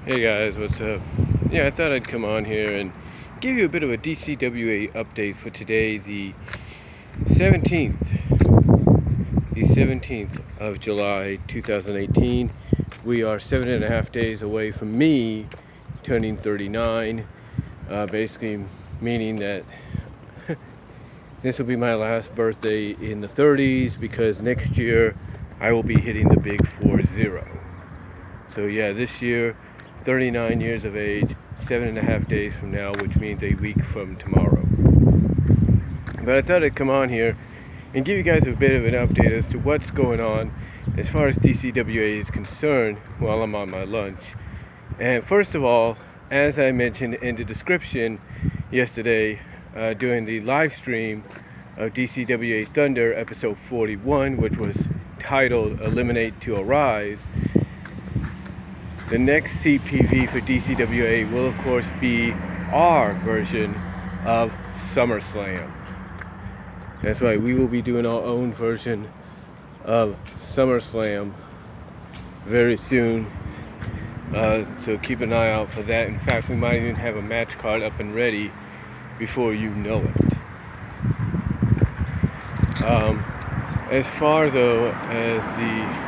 Hey guys, what's up? Yeah, I thought I'd come on here and give you a bit of a DCWA update for today, the 17th of July 2018. We are 7.5 days away from me turning 39, basically meaning that this will be my last birthday in the 30s, because next year I will be hitting the big 40. So yeah, this year 39 years of age, 7.5 days from now, which means a week from tomorrow. But I thought I'd come on here and give you guys a bit of an update as to what's going on as far as DCWA is concerned while I'm on my lunch. And first of all, as I mentioned in the description yesterday during the live stream of DCWA Thunder episode 41, which was titled Eliminate to Arise, the next CPV for DCWA will of course be our version of SummerSlam. That's right, we will be doing our own version of SummerSlam very soon. So keep an eye out for that. In fact, we might even have a match card up and ready before you know it. As far though as the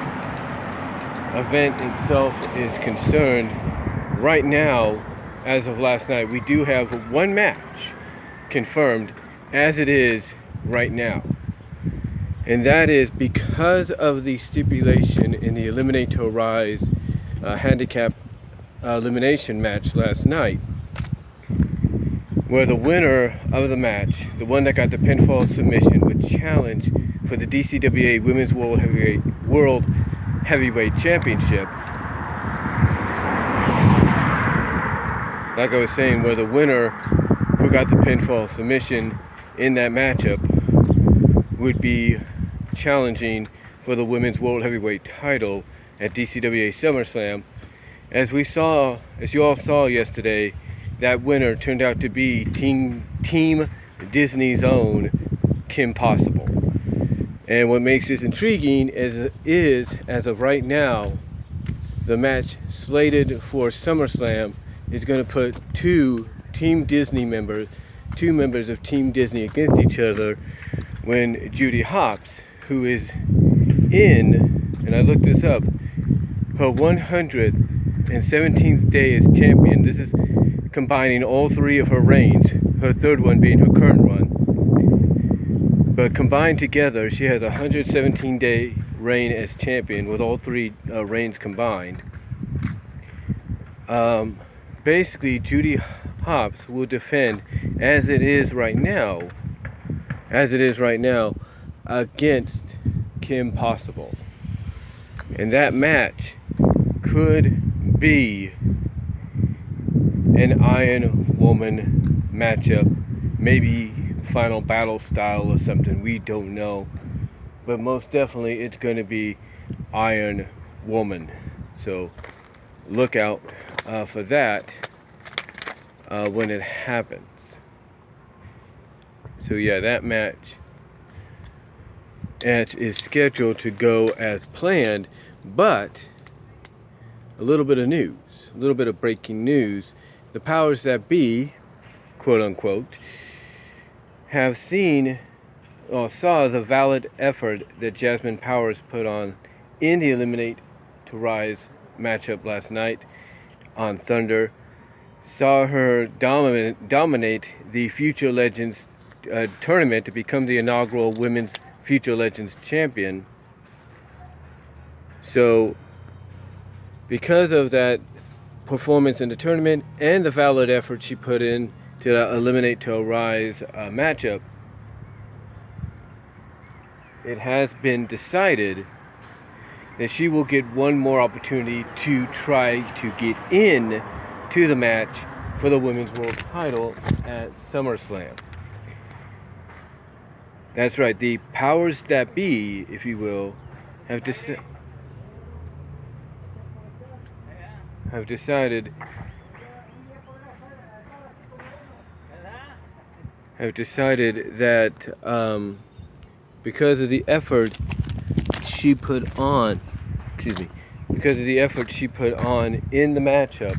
event itself is concerned, right now, as of last night, we do have one match confirmed as it is right now, and that is because of the stipulation in the Eliminate to Arise handicap elimination match last night, where the winner of the match, the one that got the pinfall submission, would challenge for the DCWA Women's World Heavyweight Championship. Like I was saying, where the winner who got the pinfall submission in that matchup would be challenging for the Women's World Heavyweight title at DCWA SummerSlam. As you all saw yesterday, that winner turned out to be Team Disney's own Kim Possible. And what makes this intriguing is, as of right now, the match slated for SummerSlam is going to put two members of Team Disney against each other, when Judy Hopps, who is in, and I looked this up, her 117th day as champion. This is combining all three of her reigns, her third one being her current run. But combined together, she has a 117-day reign as champion with all three reigns combined. Basically, Judy Hopps will defend as it is right now, against Kim Possible. And that match could be an Iron Woman matchup, maybe Final Battle style or something, we don't know, but most definitely it's going to be Iron Woman. So look out for that when it happens. So yeah, that match is scheduled to go as planned, but a little bit of news, a little bit of breaking news. The powers that be, quote unquote, have saw the valid effort that Jasmine Powers put on in the Eliminate to Rise matchup last night on Thunder, saw her dominate the Future Legends tournament to become the inaugural Women's Future Legends champion. So because of that performance in the tournament and the valid effort she put in to Eliminate to Arise matchup, it has been decided that she will get one more opportunity to try to get in to the match for the Women's World title at SummerSlam. That's right, the powers that be, if you will, have decided that because of the effort she put on, because of the effort she put on in the matchup,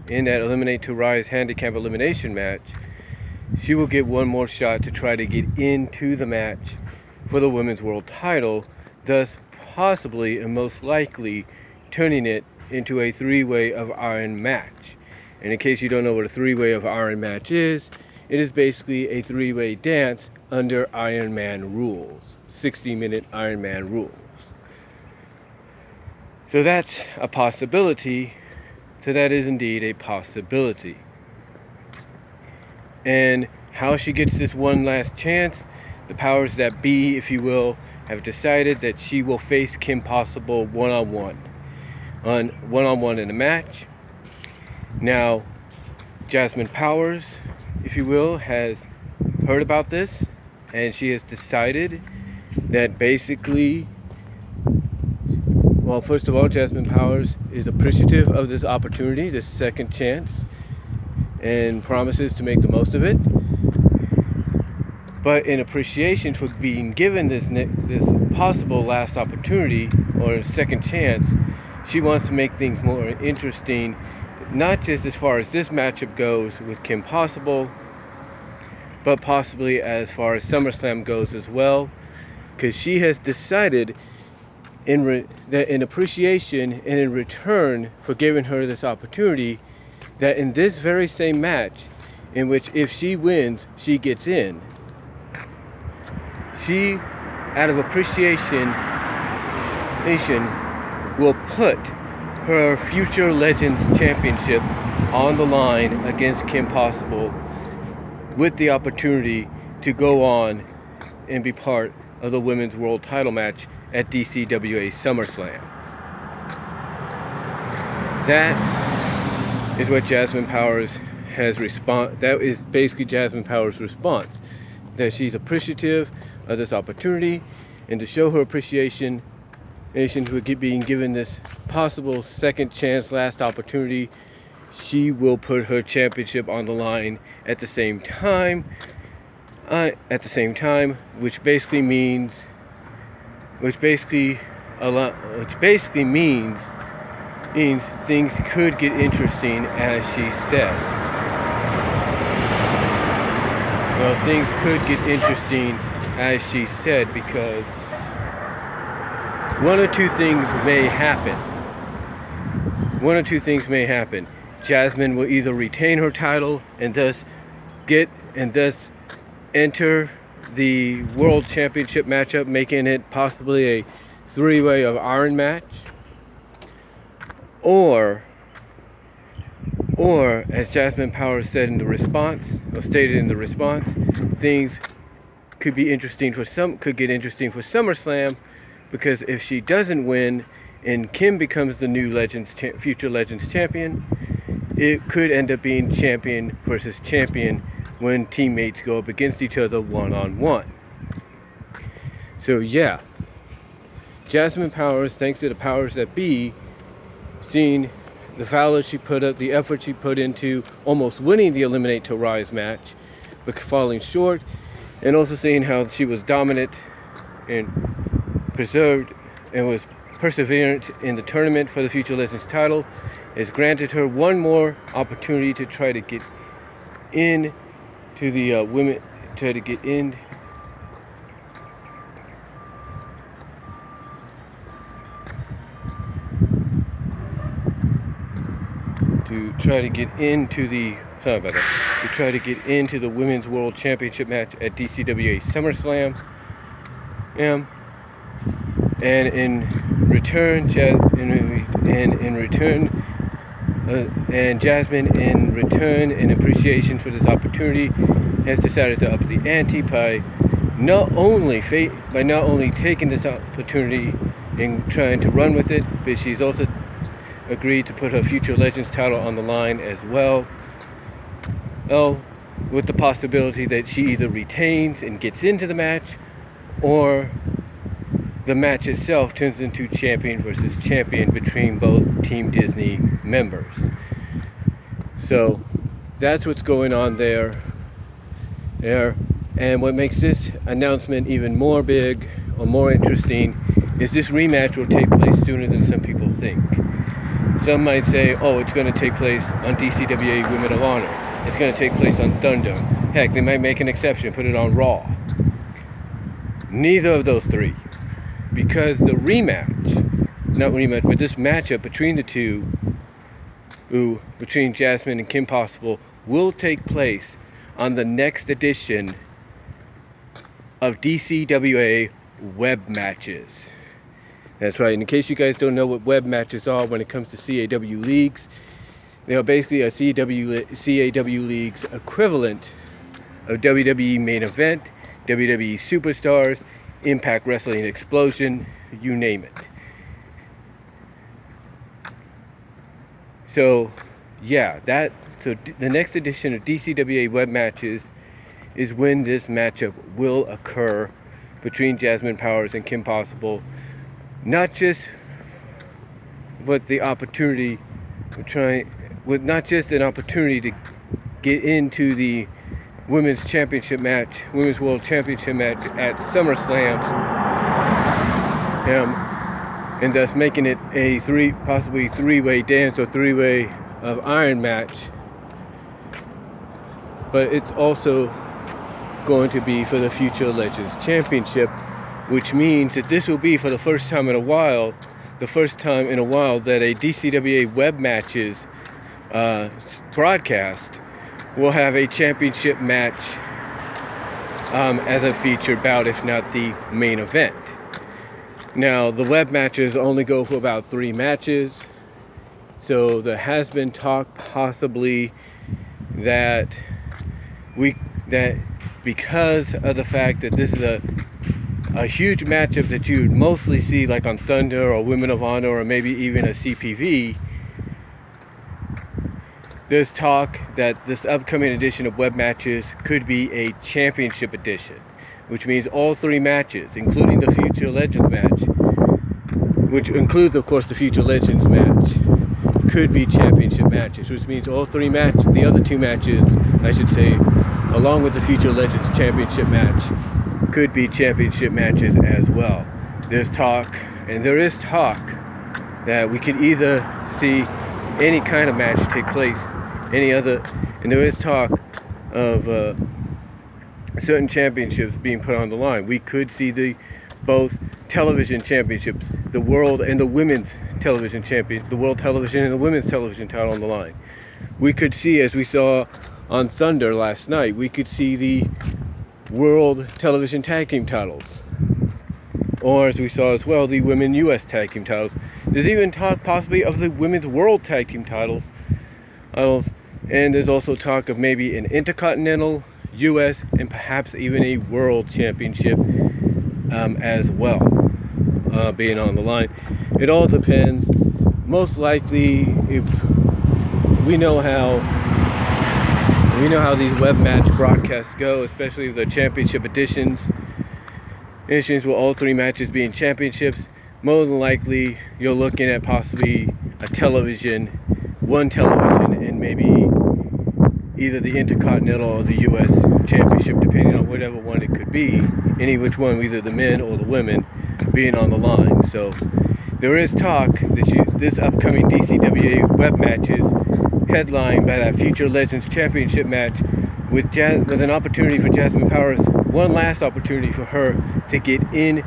in that Eliminate to Rise handicap elimination match, she will get one more shot to try to get into the match for the women's world title, thus possibly and most likely turning it into a three-way of iron match. And in case you don't know what a three-way of iron match is, it is basically a three-way dance under Iron Man rules, 60-minute Iron Man rules. So that's a possibility. So that is indeed a possibility. And how she gets this one last chance, the powers that be, if you will, have decided that she will face Kim Possible one-on-one in a match. Now, Jasmine Powers, if you will, has heard about this, and she has decided that basically, well, first of all, Jasmine Powers is appreciative of this opportunity, this second chance, and promises to make the most of it. But in appreciation for being given this possible last opportunity or second chance, she wants to make things more interesting, not just as far as this matchup goes with Kim Possible, but possibly as far as SummerSlam goes as well, because she has decided that in appreciation and in return for giving her this opportunity, that in this very same match, in which if she wins, she gets in, she, out of appreciation, will put her Future Legends Championship on the line against Kim Possible, with the opportunity to go on and be part of the women's world title match at DCWA SUMMERSLAM. That is what Jasmine Powers has that is basically Jasmine Powers' response, that she's appreciative of this opportunity, and to show her appreciation for being given this possible second chance, last opportunity, she will put her championship on the line at the same time, which basically means things could get interesting, as she said. Well, things could get interesting, as she said, because one or two things may happen. Jasmine will either retain her title and thus enter the World Championship matchup, making it possibly a three-way of iron match, or as Jasmine Powers said in the response, or stated in the response, things could get interesting for SummerSlam, because if she doesn't win and Kim becomes the new Future Legends champion, it could end up being champion versus champion when teammates go up against each other one-on-one. So yeah, Jasmine Powers, thanks to the powers that be, seeing the valor she put up, the effort she put into almost winning the Eliminate to Rise match, but falling short, and also seeing how she was dominant and preserved and was perseverant in the tournament for the Future Legends title, has granted her one more opportunity to try to get in to the women, try to get into the Women's World Championship match at DCWA SummerSlam. And in return, Jasmine, in return, in appreciation for this opportunity, has decided to up the ante by not only taking this opportunity and trying to run with it, but she's also agreed to put her Future Legends title on the line as well. With the possibility that she either retains and gets into the match, or the match itself turns into champion versus champion between both Team Disney members. So that's what's going on there. And what makes this announcement even more big or more interesting is this rematch will take place sooner than some people Some might say, oh, it's going to take place on DCWA Women of Honor. It's going to take place on Thunder. Heck, they might make an exception, put it on Raw. Neither of those three. Because the but this matchup between the two, between Jasmine and Kim Possible, will take place on the next edition of DCWA web matches. That's right. In case you guys don't know what web matches are when it comes to CAW leagues, they are basically a CAW league's equivalent of WWE Main Event, WWE Superstars, Impact Wrestling Explosion, you name it. So, yeah, the next edition of DCWA web matches is when this matchup will occur between Jasmine Powers and Kim Possible. Not just with the opportunity not just an opportunity to get into the women's world championship match at SummerSlam, and thus making it a possibly three-way dance or three-way of iron match, but it's also going to be for the Future Legends Championship, which means that this will be for the first time in a while that a DCWA web matches broadcast will have a championship match as a featured bout, if not the main event. Now, the web matches only go for about 3 matches, so there has been talk possibly that because of the fact that this is a huge matchup that you would mostly see like on Thunder or Women of Honor or maybe even a CPV, there's talk that this upcoming edition of web matches could be a championship edition, which means all 3 matches, including the Future Legends match, which includes of course the Future Legends match, could be championship matches, which means all 3 matches, the other 2 matches, I should say, along with the Future Legends championship match, could be championship matches as well. There is talk that we could either see any kind of match take place, and there is talk of certain championships being put on the line. We could see both television championships, the world and the women's television champions, the world television and the women's television title on the line. We could see, as we saw on Thunder last night, we could see the world television tag team titles, or as we saw as well, the women US tag team titles. There's even talk possibly of the women's world tag team titles, and there's also talk of maybe an intercontinental, US, and perhaps even a world championship as well being on the line. It all depends. Most likely, if we know how these web match broadcasts go, especially the championship editions with all 3 matches being championships. More than likely, you're looking at possibly one television, and maybe either the Intercontinental or the U.S. Championship, depending on whatever one it could be. Any which one, either the men or the women, being on the line. So there is talk that this upcoming DCWA web matches, headlined by that Future Legends Championship match, with an opportunity for Jasmine Powers, one last opportunity for her to get in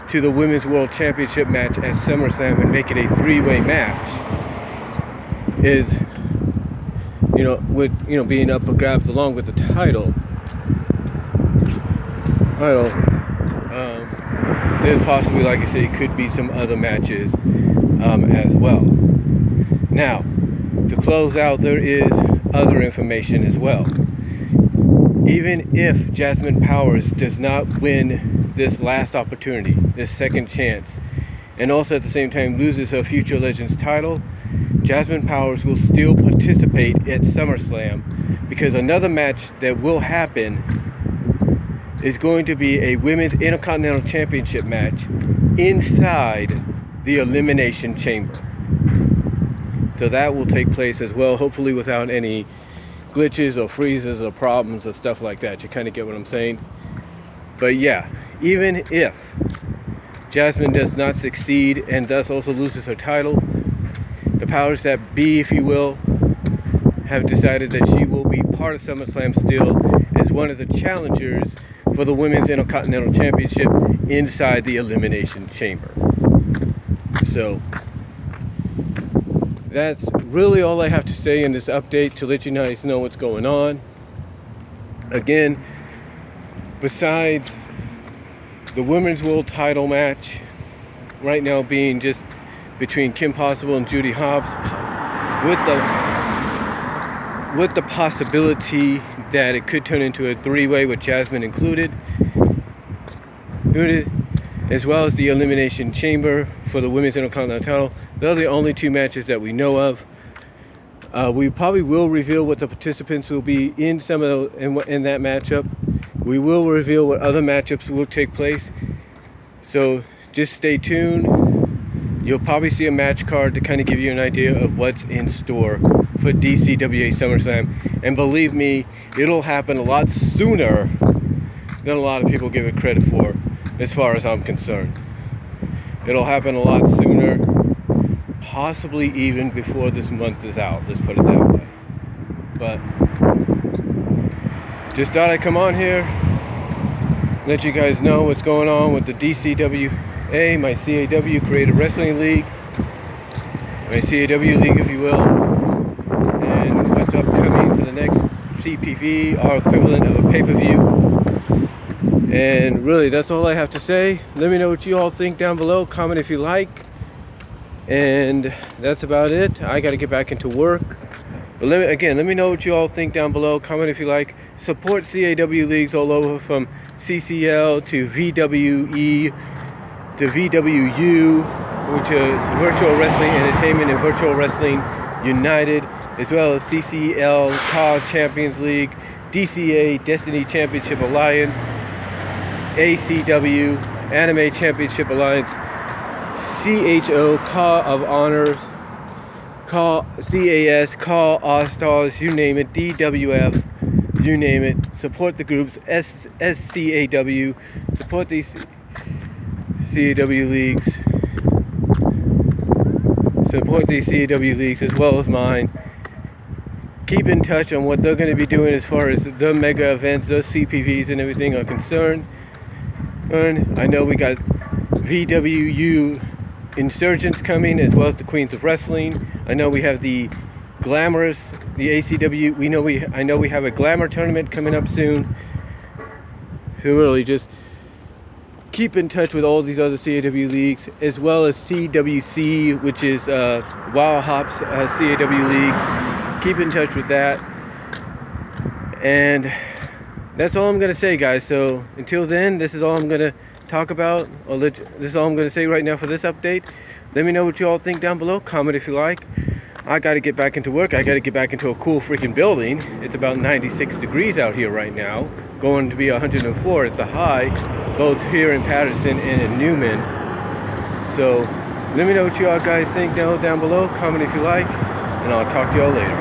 to the Women's World Championship match at SummerSlam and make it a 3-way match, is being up for grabs along with the title. There's possibly, like I say, could be some other matches as well. Now, to close out, there is other information as well. Even if Jasmine Powers does not win this last opportunity, this second chance, and also at the same time loses her Future Legends title, Jasmine Powers will still participate at SummerSlam, because another match that will happen is going to be a Women's Intercontinental Championship match inside the Elimination Chamber. So that will take place as well, hopefully without any glitches or freezes or problems or stuff like that. You kind of get what I'm saying. But yeah, even if Jasmine does not succeed and thus also loses her title, the powers that be, if you will, have decided that she will be part of SummerSlam still as one of the challengers for the Women's Intercontinental Championship inside the Elimination Chamber. So that's really all I have to say in this update to let you guys know what's going on. Again, besides the Women's World Title match right now being just between Kim Possible and Judy Hobbs, with the possibility that it could turn into a three-way with Jasmine included, as well as the Elimination Chamber for the Women's Intercontinental title. Those are the only two matches that we know of. We probably will reveal what the participants will be in some of in that matchup. We will reveal what other matchups will take place. So just stay tuned. You'll probably see a match card to kind of give you an idea of what's in store for DCWA SummerSlam. And believe me, it'll happen a lot sooner than a lot of people give it credit for, as far as I'm concerned. It'll happen a lot sooner, possibly even before this month is out, let's put it that way. But just thought I'd come on here, let you guys know what's going on with the DCWA, my CAW Creative Wrestling League, my CAW League, if you will, and what's upcoming for the next CPV, our equivalent of a pay-per-view. And really, that's all I have to say. Let me know what you all think down below. Comment if you like. And that's about it. I got to get back into work. But let me know what you all think down below. Comment if you like. Support CAW leagues all over, from CCL to VWE to VWU, which is Virtual Wrestling Entertainment and Virtual Wrestling United, as well as CCL CAW Champions League, DCA Destiny Championship Alliance, ACW Anime Championship Alliance, CHO CAW of Honors, CAW CAS, CAW All-Stars, you name it, DWF, you name it. Support the groups, SCAW, support these CAW leagues, support these CAW leagues as well as mine. Keep in touch on what they're going to be doing as far as the mega events, those CPVs and everything are concerned. And I know we got VWU Insurgents coming, as well as the Queens of Wrestling. I know we have the Glamorous, the ACW. I know we have a Glamour tournament coming up soon. So really, just keep in touch with all these other CAW leagues, as well as CWC, which is Wild Hops CAW league. Keep in touch with that. And that's all I'm going to say, guys. So until then, this is all I'm going to talk about. This is all I'm going to say right now for this update. Let me know what you all think down below. Comment if you like. I got to get back into work. I got to get back into a cool freaking building. It's about 96 degrees out here right now. Going to be 104. It's a high, both here in Patterson and in Newman. So let me know what you all guys think down below. Comment if you like. And I'll talk to y'all later.